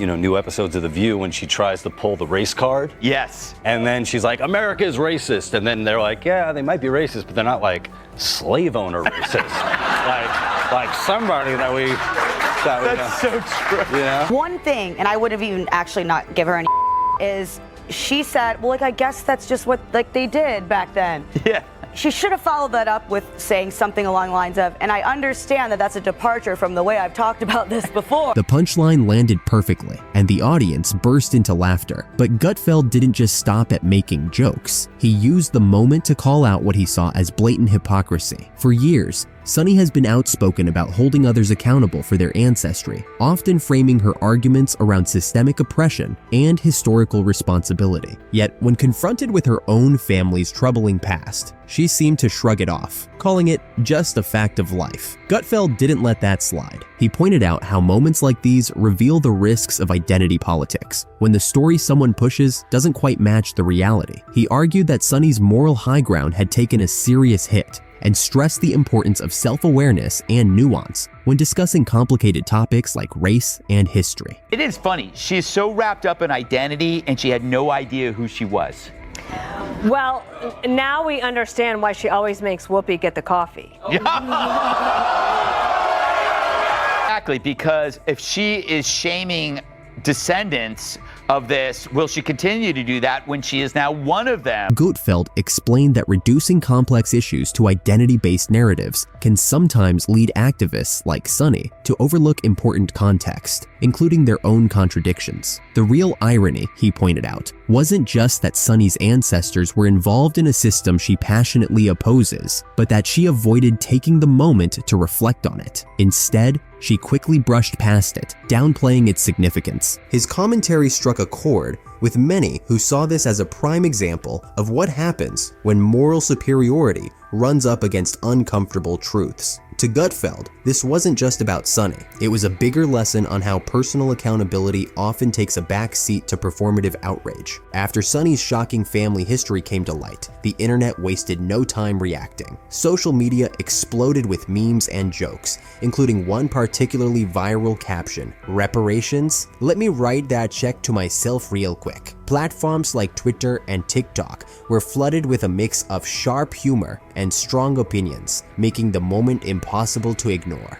new episodes of The View when she tries to pull the race card. Yes. And then she's like, America is racist. And then they're like, yeah, they might be racist, but they're not like slave owner racist. like somebody that we... That's so true. Yeah. One thing, and I would have even actually not give her any is she said, well, like, I guess that's just what they did back then. Yeah. She should have followed that up with saying something along the lines of, and I understand that that's a departure from the way I've talked about this before. The punchline landed perfectly, and the audience burst into laughter. But Gutfeld didn't just stop at making jokes. He used the moment to call out what he saw as blatant hypocrisy. For years, Sunny has been outspoken about holding others accountable for their ancestry, often framing her arguments around systemic oppression and historical responsibility. Yet, when confronted with her own family's troubling past, she seemed to shrug it off, calling it just a fact of life. Gutfeld didn't let that slide. He pointed out how moments like these reveal the risks of identity politics, when the story someone pushes doesn't quite match the reality. He argued that Sunny's moral high ground had taken a serious hit, and stressed the importance of self-awareness and nuance when discussing complicated topics like race and history. It is funny. She is so wrapped up in identity and she had no idea who she was. Well, now we understand why she always makes Whoopi get the coffee. Exactly, because if she is shaming descendants of this, will she continue to do that when she is now one of them? Gutfeld explained that reducing complex issues to identity-based narratives can sometimes lead activists like Sunny to overlook important context, including their own contradictions. The real irony, he pointed out, wasn't just that Sunny's ancestors were involved in a system she passionately opposes, but that she avoided taking the moment to reflect on it. Instead, she quickly brushed past it, downplaying its significance. His commentary struck a chord with many who saw this as a prime example of what happens when moral superiority runs up against uncomfortable truths. To Gutfeld, this wasn't just about Sunny. It was a bigger lesson on how personal accountability often takes a back seat to performative outrage. After Sunny's shocking family history came to light, the internet wasted no time reacting. Social media exploded with memes and jokes, including one particularly viral caption, "Reparations? Let me write that check to myself real quick." Platforms like Twitter and TikTok were flooded with a mix of sharp humor and strong opinions, making the moment impossible to ignore.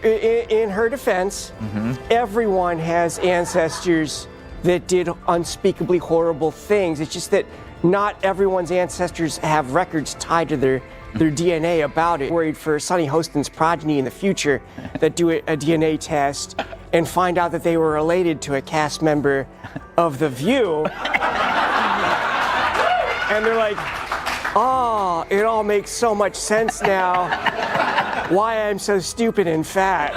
In her defense, everyone has ancestors that did unspeakably horrible things. It's just that not everyone's ancestors have records tied to their DNA about it. Worried for Sunny Hostin's progeny in the future that do a DNA test and find out that they were related to a cast member of The View. And they're like, oh, it all makes so much sense now why I'm so stupid and fat.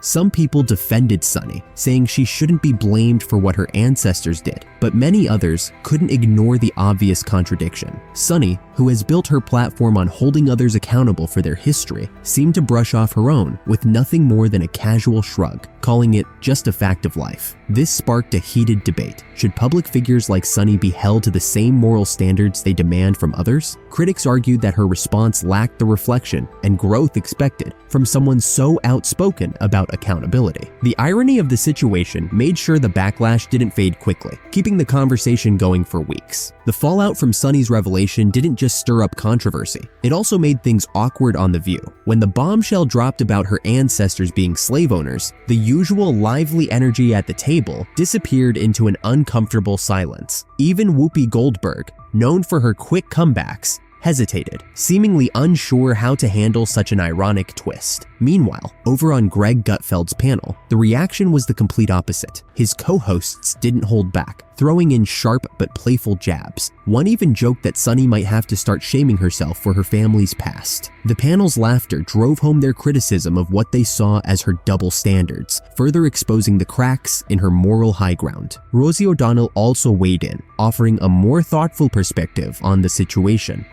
Some people defended Sunny, saying she shouldn't be blamed for what her ancestors did, but many others couldn't ignore the obvious contradiction. Sunny, who has built her platform on holding others accountable for their history, seemed to brush off her own with nothing more than a casual shrug, calling it just a fact of life. This sparked a heated debate. Should public figures like Sunny be held to the same moral standards they demand from others? Critics argued that her response lacked the reflection and growth expected from someone so outspoken about accountability. The irony of the situation made sure the backlash didn't fade quickly, keeping the conversation going for weeks. The fallout from Sunny's revelation didn't just stir up controversy, it also made things awkward on The View. When the bombshell dropped about her ancestors being slave owners, the usual lively energy at the table disappeared into an uncomfortable silence. Even Whoopi Goldberg, known for her quick comebacks, hesitated, seemingly unsure how to handle such an ironic twist. Meanwhile, over on Greg Gutfeld's panel, the reaction was the complete opposite. His co-hosts didn't hold back, throwing in sharp but playful jabs. One even joked that Sunny might have to start shaming herself for her family's past. The panel's laughter drove home their criticism of what they saw as her double standards, further exposing the cracks in her moral high ground. Rosie O'Donnell also weighed in, offering a more thoughtful perspective on the situation.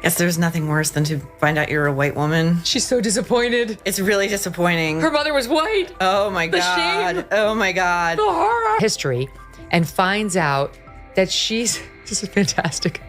Guess there's nothing worse than to find out you're a white woman. She's so disappointed. It's really disappointing. Her mother was white. Oh my God. Shame. Oh my God. The horror. History, and finds out that this is fantastic.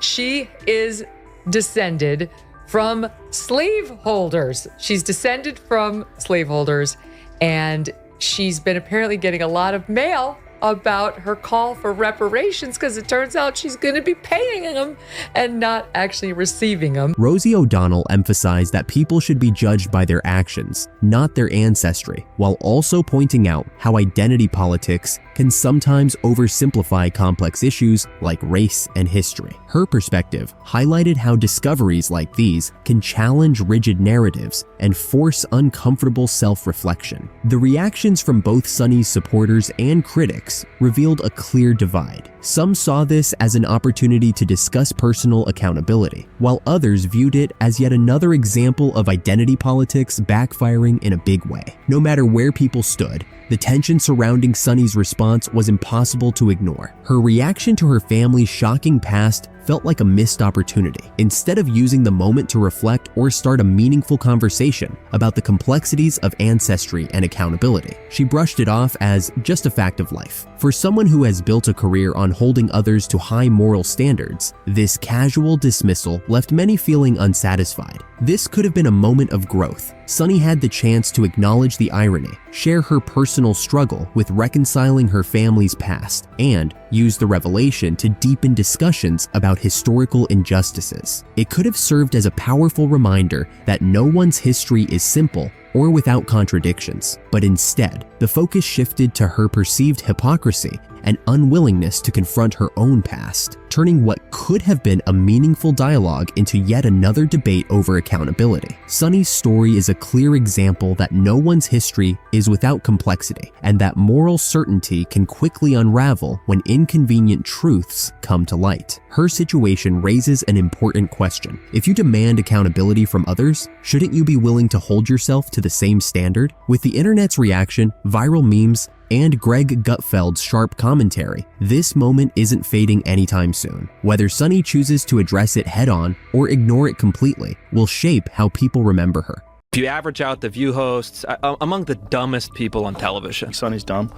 She is descended from slaveholders. She's descended from slaveholders, and she's been apparently getting a lot of mail about her call for reparations because it turns out she's going to be paying them and not actually receiving them. Rosie O'Donnell emphasized that people should be judged by their actions, not their ancestry, while also pointing out how identity politics can sometimes oversimplify complex issues like race and history. Her perspective highlighted how discoveries like these can challenge rigid narratives and force uncomfortable self-reflection. The reactions from both Sunny's supporters and critics revealed a clear divide. Some saw this as an opportunity to discuss personal accountability, while others viewed it as yet another example of identity politics backfiring in a big way. No matter where people stood, the tension surrounding Sunny's response was impossible to ignore. Her reaction to her family's shocking past felt like a missed opportunity. Instead of using the moment to reflect or start a meaningful conversation about the complexities of ancestry and accountability, she brushed it off as just a fact of life. For someone who has built a career on holding others to high moral standards, this casual dismissal left many feeling unsatisfied. This could have been a moment of growth. Sunny had the chance to acknowledge the irony, share her personal struggle with reconciling her family's past, and use the revelation to deepen discussions about historical injustices. It could have served as a powerful reminder that no one's history is simple or without contradictions, but instead, the focus shifted to her perceived hypocrisy and unwillingness to confront her own past, turning what could have been a meaningful dialogue into yet another debate over accountability. Sunny's story is a clear example that no one's history is without complexity, and that moral certainty can quickly unravel when inconvenient truths come to light. Her situation raises an important question. If you demand accountability from others, shouldn't you be willing to hold yourself to the same standard? With the internet's reaction, viral memes, and Greg Gutfeld's sharp commentary, this moment isn't fading anytime soon. Whether Sunny chooses to address it head-on or ignore it completely will shape how people remember her. If you average out the View hosts, among the dumbest people on television. Sunny's dumb.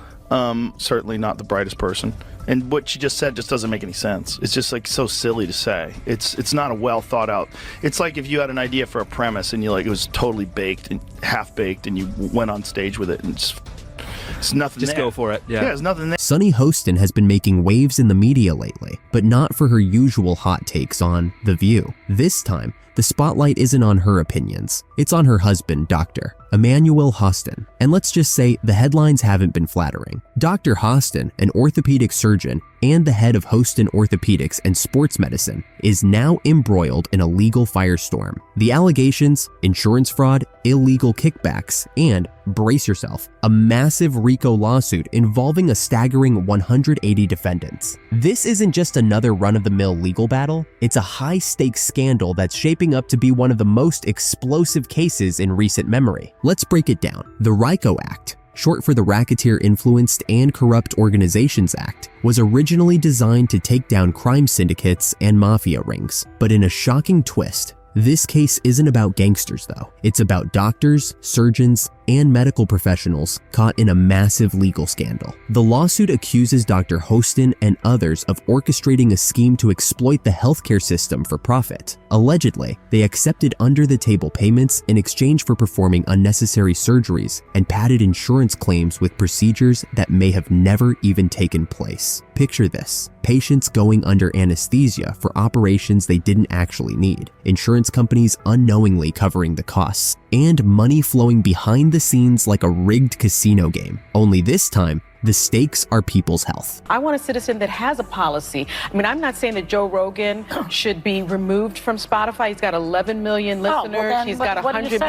Certainly not the brightest person. And what she just said just doesn't make any sense. It's just like so silly to say. It's not a well thought out. It's like if you had an idea for a premise and it was totally baked and half baked and you went on stage with it and it's nothing Just there. go for it. Yeah, there's nothing there. Sunny Hostin has been making waves in the media lately, but not for her usual hot takes on The View. This time, the spotlight isn't on her opinions. It's on her husband, Dr. Emmanuel Hostin. And let's just say the headlines haven't been flattering. Dr. Hostin, an orthopedic surgeon and the head of Hostin Orthopedics and Sports Medicine, is now embroiled in a legal firestorm. The allegations, insurance fraud, illegal kickbacks, and, brace yourself, a massive RICO lawsuit involving a staggering 180 defendants. This isn't just another run-of-the-mill legal battle, it's a high-stakes scandal that's shaping up to be one of the most explosive cases in recent memory. Let's break it down. The RICO Act, short for the Racketeer Influenced and Corrupt Organizations Act, was originally designed to take down crime syndicates and mafia rings. But in a shocking twist, this case isn't about gangsters though. It's about doctors, surgeons, and medical professionals caught in a massive legal scandal. The lawsuit accuses Dr. Hostin and others of orchestrating a scheme to exploit the healthcare system for profit. Allegedly, they accepted under-the-table payments in exchange for performing unnecessary surgeries and padded insurance claims with procedures that may have never even taken place. Picture this: patients going under anesthesia for operations they didn't actually need, insurance companies unknowingly covering the costs, and money flowing behind the scenes like a rigged casino game. Only this time, the stakes are people's health. I want a citizen that has a policy. I mean, I'm not saying that Joe Rogan should be removed from Spotify. He's got 11 million listeners. He's got a $100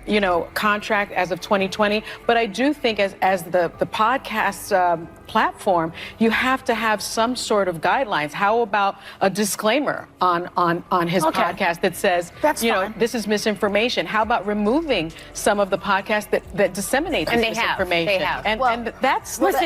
million, contract as of 2020. But I do think as the podcast platform, you have to have some sort of guidelines. How about a disclaimer on his podcast that says, this is misinformation? How about removing some of the podcasts that disseminate this misinformation? They have. And that's listen.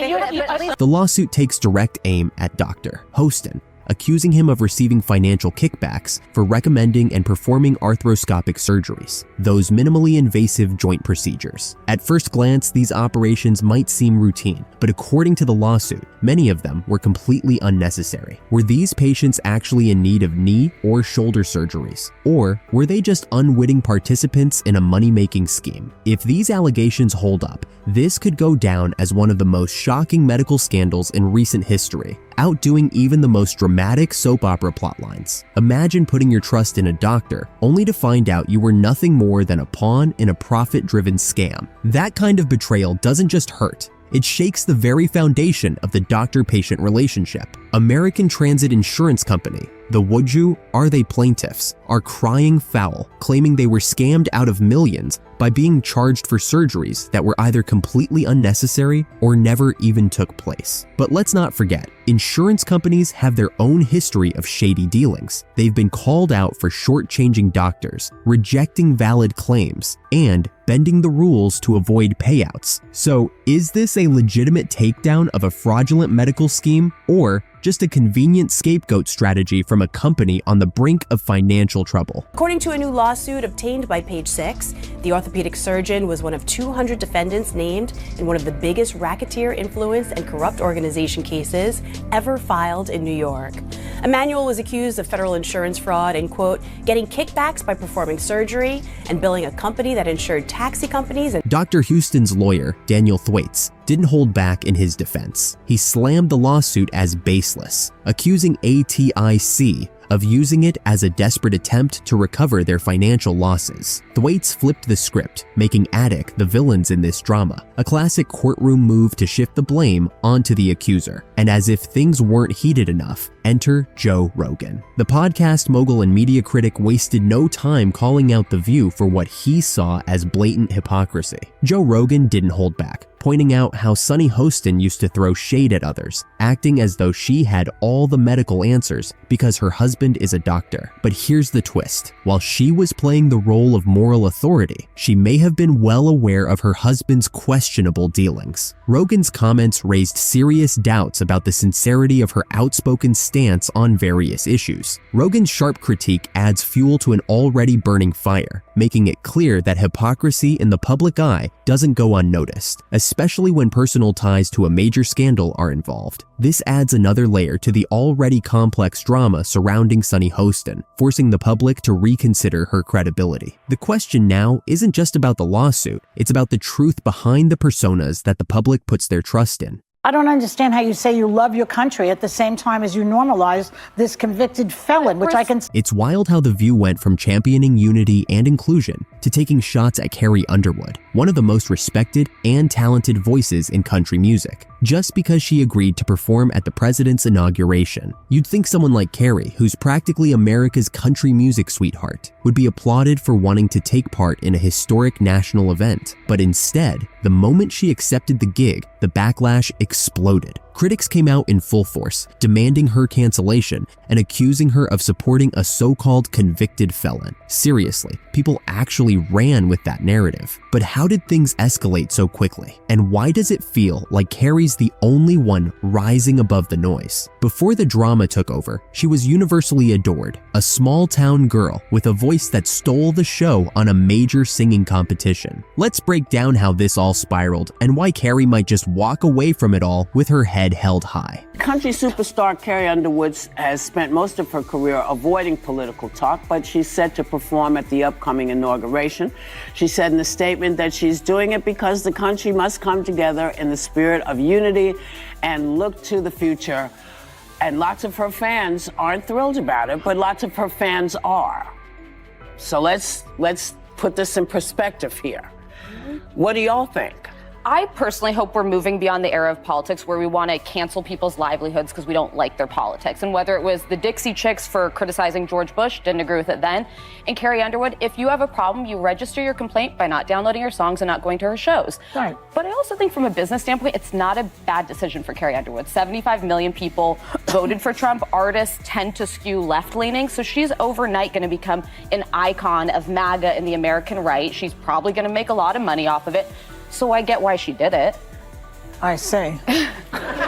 The lawsuit takes direct aim at Dr. Hostin, accusing him of receiving financial kickbacks for recommending and performing arthroscopic surgeries, those minimally invasive joint procedures. At first glance, these operations might seem routine, but according to the lawsuit, many of them were completely unnecessary. Were these patients actually in need of knee or shoulder surgeries? Or were they just unwitting participants in a money-making scheme? If these allegations hold up, this could go down as one of the most shocking medical scandals in recent history, outdoing even the most dramatic soap opera plotlines. Imagine putting your trust in a doctor only to find out you were nothing more than a pawn in a profit-driven scam. That kind of betrayal doesn't just hurt. It shakes the very foundation of the doctor-patient relationship. American Transit Insurance Company, the Would You, Are They plaintiffs, are crying foul, claiming they were scammed out of millions by being charged for surgeries that were either completely unnecessary or never even took place. But let's not forget, insurance companies have their own history of shady dealings. They've been called out for shortchanging doctors, rejecting valid claims, and bending the rules to avoid payouts. So, is this a legitimate takedown of a fraudulent medical scheme, or just a convenient scapegoat strategy from a company on the brink of financial trouble? According to a new lawsuit obtained by Page Six, the orthopedic surgeon was one of 200 defendants named in one of the biggest racketeer influence and corrupt organization cases ever filed in New York. Emanuel was accused of federal insurance fraud and, quote, getting kickbacks by performing surgery and billing a company that insured taxi companies. And Dr. Houston's lawyer, Daniel Thwaites, didn't hold back in his defense. He slammed the lawsuit as baseless, accusing ATIC of using it as a desperate attempt to recover their financial losses. Thwaites flipped the script, making Attic the villains in this drama, a classic courtroom move to shift the blame onto the accuser. And as if things weren't heated enough, enter Joe Rogan. The podcast mogul and media critic wasted no time calling out The View for what he saw as blatant hypocrisy. Joe Rogan didn't hold back, pointing out how Sunny Hostin used to throw shade at others, acting as though she had all the medical answers because her husband is a doctor. But here's the twist. While she was playing the role of moral authority, she may have been well aware of her husband's questionable dealings. Rogan's comments raised serious doubts about the sincerity of her outspoken stance on various issues. Rogan's sharp critique adds fuel to an already burning fire, making it clear that hypocrisy in the public eye doesn't go unnoticed, especially when personal ties to a major scandal are involved. This adds another layer to the already complex drama surrounding Sunny Hostin, forcing the public to reconsider her credibility. The question now isn't just about the lawsuit, it's about the truth behind the personas that the public puts their trust in. I don't understand how you say you love your country at the same time as you normalize this convicted felon, which I can... It's wild how The View went from championing unity and inclusion to taking shots at Carrie Underwood, one of the most respected and talented voices in country music, just because she agreed to perform at the president's inauguration. You'd think someone like Carrie, who's practically America's country music sweetheart, would be applauded for wanting to take part in a historic national event. But instead, the moment she accepted the gig, the backlash exploded. Critics came out in full force, demanding her cancellation and accusing her of supporting a so-called convicted felon. Seriously, people actually ran with that narrative. But how did things escalate so quickly? And why does it feel like Carrie's the only one rising above the noise? Before the drama took over, she was universally adored, a small-town girl with a voice that stole the show on a major singing competition. Let's break down how this all spiraled and why Carrie might just walk away from it all with her head held high. Country superstar Carrie Underwood has spent most of her career avoiding political talk, but she's set to perform at the upcoming inauguration. She said in a statement that she's doing it because the country must come together in the spirit of unity and look to the future. And lots of her fans aren't thrilled about it, but lots of her fans are. So let's put this in perspective here. What do y'all think? I personally hope we're moving beyond the era of politics where we want to cancel people's livelihoods because we don't like their politics. And whether it was the Dixie Chicks for criticizing George Bush, didn't agree with it then, and Carrie Underwood, if you have a problem, you register your complaint by not downloading her songs and not going to her shows. Right. But I also think from a business standpoint, it's not a bad decision for Carrie Underwood. 75 million people voted for Trump. Artists tend to skew left-leaning, so she's overnight going to become an icon of MAGA and the American right. She's probably going to make a lot of money off of it. So I get why she did it. I see.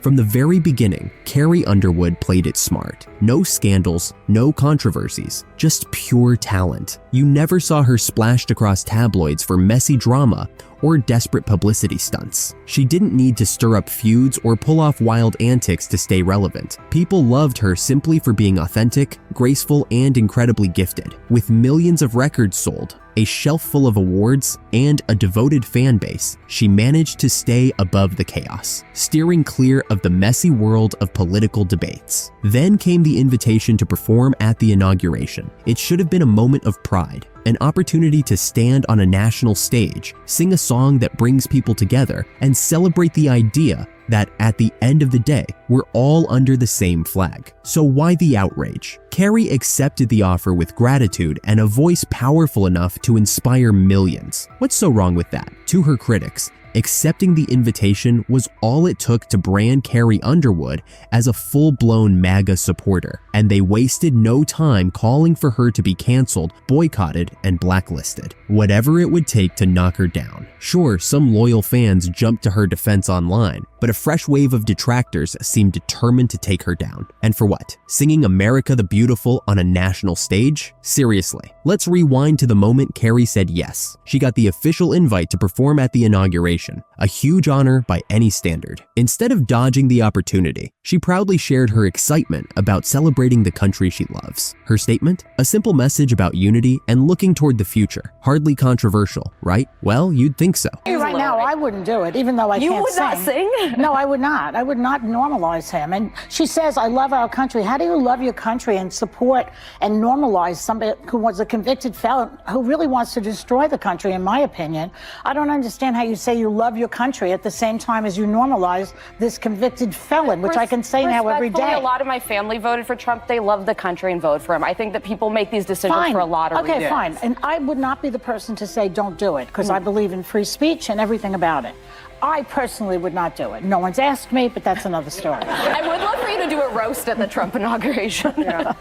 From the very beginning, Carrie Underwood played it smart. No scandals, no controversies, just pure talent. You never saw her splashed across tabloids for messy drama or desperate publicity stunts. She didn't need to stir up feuds or pull off wild antics to stay relevant. People loved her simply for being authentic, graceful, and incredibly gifted. With millions of records sold, a shelf full of awards, and a devoted fan base, she managed to stay above the chaos, steering clear of the messy world of political debates. Then came the invitation to perform at the inauguration. It should have been a moment of pride, an opportunity to stand on a national stage, sing a song that brings people together, and celebrate the idea that at the end of the day, we're all under the same flag. So why the outrage? Carrie accepted the offer with gratitude and a voice powerful enough to inspire millions. What's so wrong with that? To her critics, accepting the invitation was all it took to brand Carrie Underwood as a full-blown MAGA supporter, and they wasted no time calling for her to be canceled, boycotted, and blacklisted. Whatever it would take to knock her down. Sure, some loyal fans jumped to her defense online, but a fresh wave of detractors seemed determined to take her down. And for what? Singing America the Beautiful on a national stage? Seriously, let's rewind to the moment Carrie said yes. She got the official invite to perform at the inauguration, a huge honor by any standard. Instead of dodging the opportunity, she proudly shared her excitement about celebrating the country she loves. Her statement? A simple message about unity and looking toward the future. Hardly controversial, right? Well, you'd think so. Right now, I wouldn't do it, even though I can't sing. You would not sing? No, I would not. I would not normalize him. And she says, I love our country. How do you love your country and support and normalize somebody who was a convicted felon who really wants to destroy the country, in my opinion? I don't understand how you say you love your country at the same time as you normalize this convicted felon, which I can say now every day. A lot of my family voted for Trump. They love the country and vote for him. I think that people make these decisions for a lot of reasons. Okay, fine. And I would not be the person to say don't do it, because I believe in free speech and everything about it. I personally would not do it. No one's asked me, but that's another story. I would love for you to do a roast at the Trump inauguration. Yeah.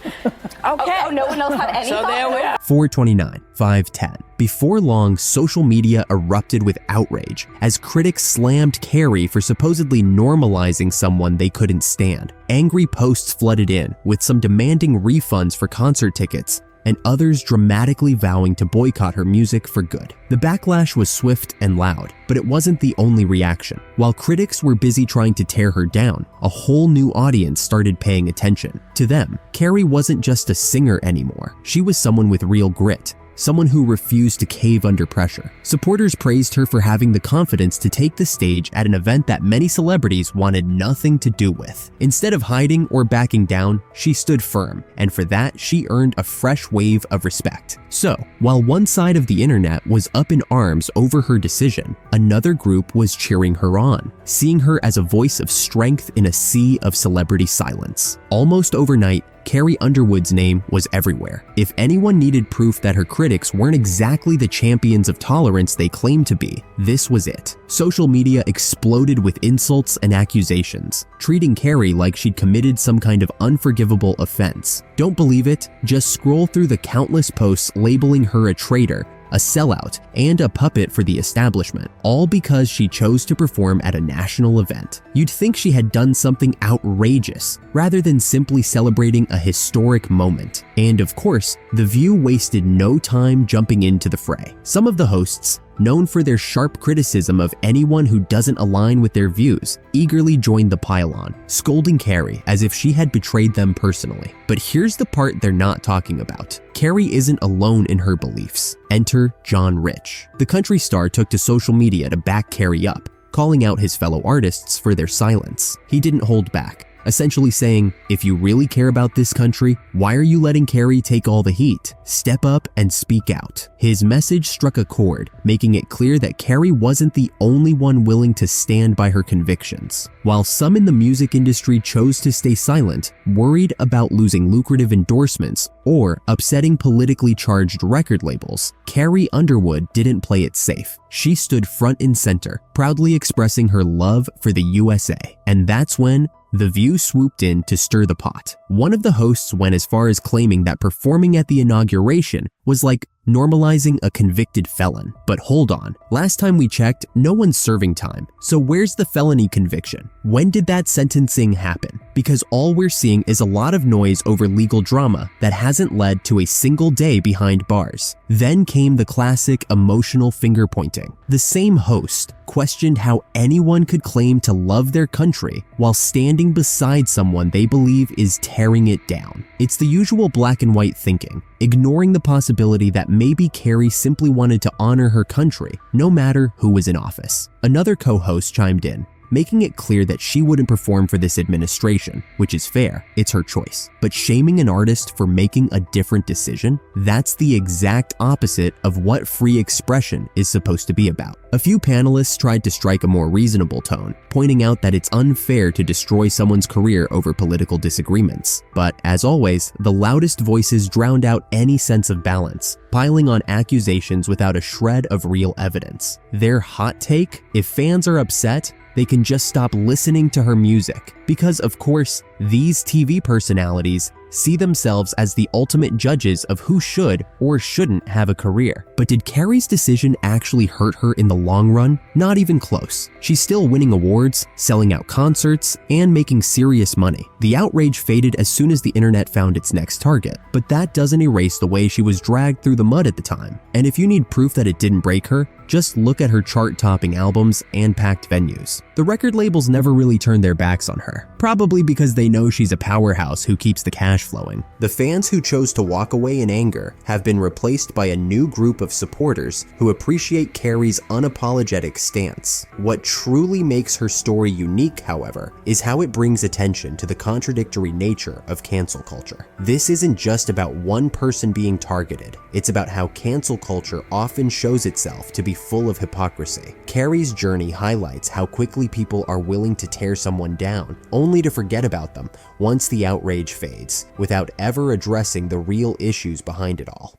Okay. Oh, no one else had any thought? There we are. 429, 510. Before long, social media erupted with outrage as critics slammed Carrie for supposedly normalizing someone they couldn't stand. Angry posts flooded in, with some demanding refunds for concert tickets and others dramatically vowing to boycott her music for good. The backlash was swift and loud, but it wasn't the only reaction. While critics were busy trying to tear her down, a whole new audience started paying attention. To them, Carrie wasn't just a singer anymore. She was someone with real grit, someone who refused to cave under pressure. Supporters praised her for having the confidence to take the stage at an event that many celebrities wanted nothing to do with. Instead of hiding or backing down, she stood firm, and for that, she earned a fresh wave of respect. So, while one side of the internet was up in arms over her decision, another group was cheering her on, seeing her as a voice of strength in a sea of celebrity silence. Almost overnight, Carrie Underwood's name was everywhere. If anyone needed proof that her critics weren't exactly the champions of tolerance they claimed to be, this was it. Social media exploded with insults and accusations, treating Carrie like she'd committed some kind of unforgivable offense. Don't believe it? Just scroll through the countless posts labeling her a traitor, a sellout, and a puppet for the establishment, all because she chose to perform at a national event. You'd think she had done something outrageous, rather than simply celebrating a historic moment. And of course, The View wasted no time jumping into the fray. Some of the hosts, known for their sharp criticism of anyone who doesn't align with their views, eagerly joined the pile-on, scolding Carrie as if she had betrayed them personally. But here's the part they're not talking about. Carrie isn't alone in her beliefs. Enter John Rich. The country star took to social media to back Carrie up, calling out his fellow artists for their silence. He didn't hold back, essentially saying, if you really care about this country, why are you letting Carrie take all the heat? Step up and speak out. His message struck a chord, making it clear that Carrie wasn't the only one willing to stand by her convictions. While some in the music industry chose to stay silent, worried about losing lucrative endorsements or upsetting politically charged record labels, Carrie Underwood didn't play it safe. She stood front and center, proudly expressing her love for the USA. And that's when The View swooped in to stir the pot. One of the hosts went as far as claiming that performing at the inauguration was like normalizing a convicted felon. But hold on, last time we checked, no one's serving time. So where's the felony conviction? When did that sentencing happen? Because all we're seeing is a lot of noise over legal drama that hasn't led to a single day behind bars. Then came the classic emotional finger pointing. The same host questioned how anyone could claim to love their country while standing beside someone they believe is tearing it down. It's the usual black and white thinking, ignoring the possibility that maybe Carrie simply wanted to honor her country, no matter who was in office. Another co-host chimed in, making it clear that she wouldn't perform for this administration, which is fair, it's her choice. But shaming an artist for making a different decision, that's the exact opposite of what free expression is supposed to be about. A few panelists tried to strike a more reasonable tone, pointing out that it's unfair to destroy someone's career over political disagreements. But as always, the loudest voices drowned out any sense of balance, piling on accusations without a shred of real evidence. Their hot take? If fans are upset, they can just stop listening to her music. Because of course, these TV personalities see themselves as the ultimate judges of who should or shouldn't have a career. But did Carrie's decision actually hurt her in the long run? Not even close. She's still winning awards, selling out concerts, and making serious money. The outrage faded as soon as the internet found its next target, but that doesn't erase the way she was dragged through the mud at the time. And if you need proof that it didn't break her, just look at her chart-topping albums and packed venues. The record labels never really turned their backs on her, probably because they know she's a powerhouse who keeps the cash flowing. The fans who chose to walk away in anger have been replaced by a new group of supporters who appreciate Carrie's unapologetic stance. What truly makes her story unique, however, is how it brings attention to the contradictory nature of cancel culture. This isn't just about one person being targeted, it's about how cancel culture often shows itself to be full of hypocrisy. Carrie's journey highlights how quickly people are willing to tear someone down, only to forget about them once the outrage fades, without ever addressing the real issues behind it all.